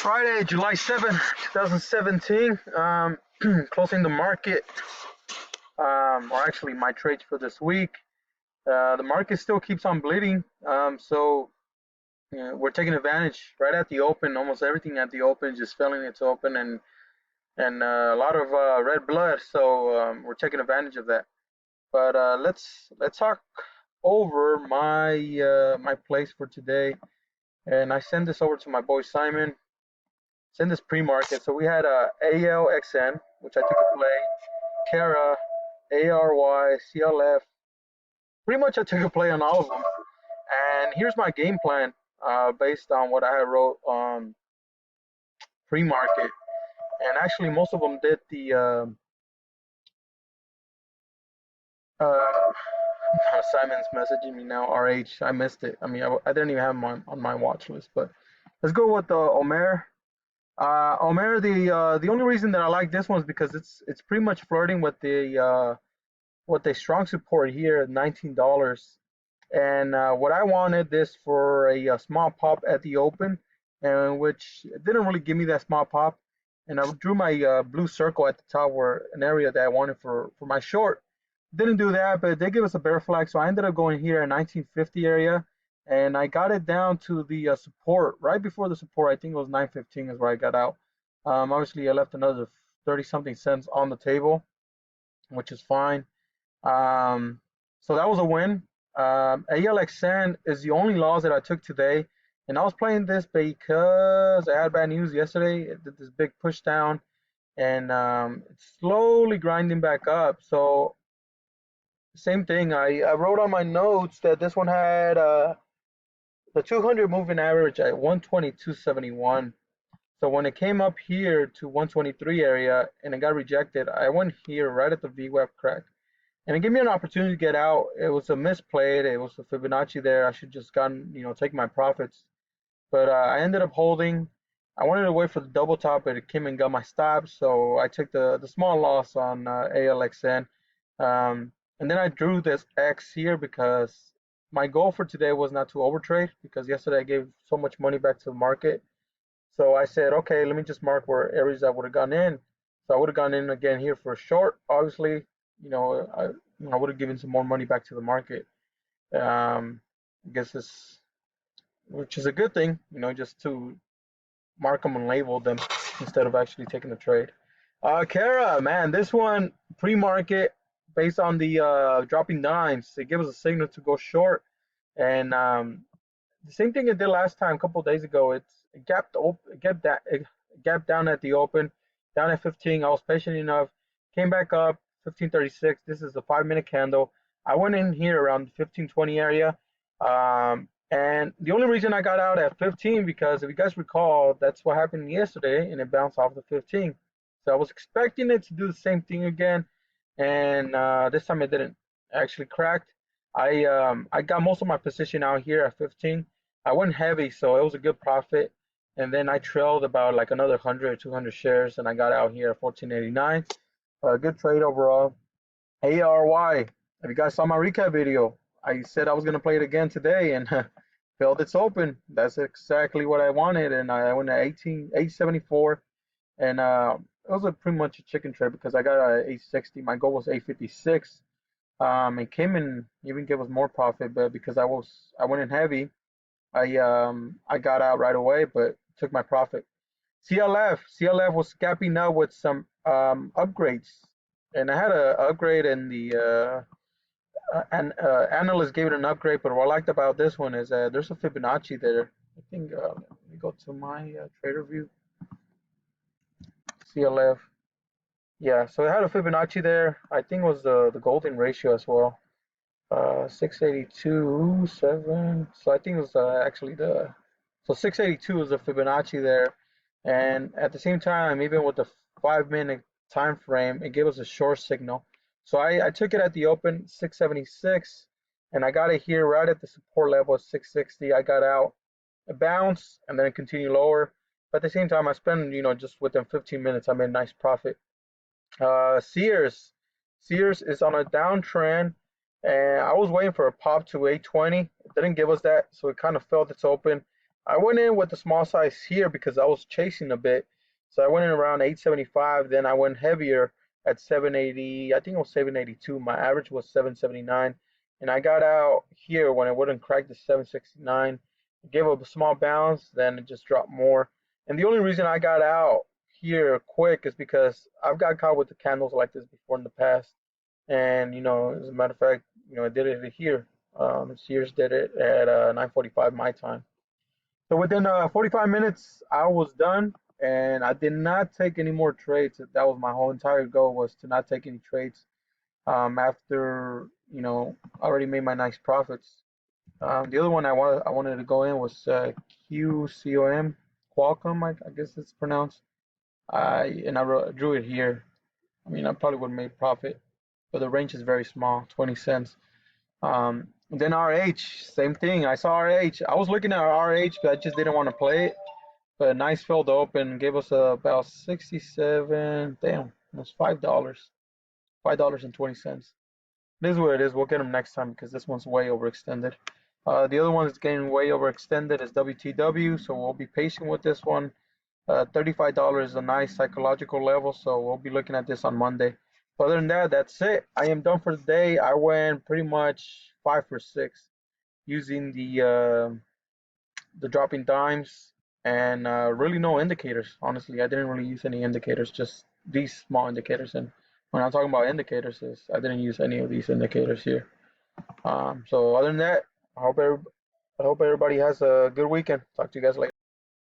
Friday, July 7th, 2017. Closing the market, or actually my trades for this week. The market still keeps on bleeding. We're taking advantage right at the open. Almost everything at the open just filling its open, and a lot of red blood. We're taking advantage of that. But let's talk over my plays for today. And I send this over to my boy Simon. Send this pre-market. So we had Alxn, which I took a play, Cara, Arry, CLF. Pretty much I took a play on all of them. And here's my game plan based on what I had wrote on pre-market. And actually, most of them did the Simon's messaging me now. RH, I missed it. I mean, I didn't even have him on my watch list. But let's go with Omer. Omer, the only reason that I like this one is because it's pretty much flirting with the strong support here at $19. And what I wanted this for a small pop at the open, and which didn't really give me that small pop. And I drew my blue circle at the top, where an area that I wanted for my short. Didn't do that, but they gave us a bear flag, so I ended up going here at 1950 area, and I got it down to the support right before the support. I think it was 915 is where I got out. Obviously, I left another 30 something cents on the table, which is fine. So that was a win. Alxn is the only loss that I took today, and I was playing this because I had bad news yesterday. It did this big push down, and it's slowly grinding back up. So same thing. I wrote on my notes that this one had the 200 moving average at 122.71. So when it came up here to 123 area and it got rejected, I went here right at the VWAP crack. And it gave me an opportunity to get out. It was a misplayed. It was a Fibonacci there. I should just gotten, take my profits. But I ended up holding. I wanted to wait for the double top, but it came and got my stop. So I took the small loss on Alxn. And then I drew this X here because my goal for today was not to overtrade, because yesterday I gave so much money back to the market. So I said, okay, let me just mark where areas I would have gone in. So I would have gone in again here for a short. Obviously, I would have given some more money back to the market. I guess this, which is a good thing, just to mark them and label them instead of actually taking the trade. Cara, man, this one pre-market based on the dropping dimes, it gives us a signal to go short, and the same thing it did last time a couple of days ago. It gapped down at the open, down at 15. I was patient enough, came back up 1536. This is a 5-minute candle. I went in here around 1520 area, and the only reason I got out at 15 because if you guys recall, that's what happened yesterday, and it bounced off the 15. So I was expecting it to do the same thing again, and this time it didn't. Actually cracked. I got most of my position out here at 15. I went heavy, so it was a good profit. And then I trailed about like another 100 or 200 shares, and I got out here at 14.89. Good trade overall. Arry, if you guys saw my recap video, I said I was gonna play it again today, and failed its open. That's exactly what I wanted, and I went at 874, and it was pretty much a chicken trade because I got 860. My goal was 856. It came in even gave us more profit, but because I went in heavy, I got out right away, but took my profit. CLF was gapping up with some upgrades, and I had an upgrade in the analyst gave it an upgrade. But what I liked about this one is there's a Fibonacci there. I think let me go to my trader view. CLF. Yeah, so it had a Fibonacci there. I think it was the golden ratio as well. 682, 7. So I think it was actually so 682 is the Fibonacci there. And at the same time, even with the 5-minute time frame, it gave us a short signal. So I took it at the open, 676, and I got it here right at the support level of 660. I got out, a bounce, and then it continued lower. But at the same time, I spent, just within 15 minutes, I made a nice profit. Sears is on a downtrend, and I was waiting for a pop to 820. It didn't give us that, so it kind of felt its open, I went in with the small size here because I was chasing a bit. So I went in around 875. Then I went heavier at 780. I think it was 782. My average was 779. And I got out here when it wouldn't crack the 769. It gave up a small bounce. Then it just dropped more. And the only reason I got out here quick is because I've got caught with the candles like this before in the past. And, as a matter of fact, I did it here. Sears did it at 9:45 my time. So within 45 minutes, I was done, and I did not take any more trades. That was my whole entire goal, was to not take any trades. After I already made my nice profits. The other one I wanted to go in was QCOM, Qualcomm, I guess it's pronounced. I drew it here. I mean, I probably would have made profit, but the range is very small, 20 cents. Then RH, same thing. I saw RH. I was looking at RH, but I just didn't want to play it. But nice filled open, gave us about 67. Damn, almost $5. $5.20. It is what it is. We'll get them next time because this one's way overextended. The other one that's getting way overextended is WTW, so we'll be patient with this one. $35 is a nice psychological level, so we'll be looking at this on Monday. Other than that, that's it. I am done for the day. I went pretty much 5 for 6 using the dropping dimes and really no indicators. Honestly, I didn't really use any indicators, just these small indicators. And when I'm talking about indicators, is I didn't use any of these indicators here. So other than that, I hope everybody has a good weekend. Talk to you guys later.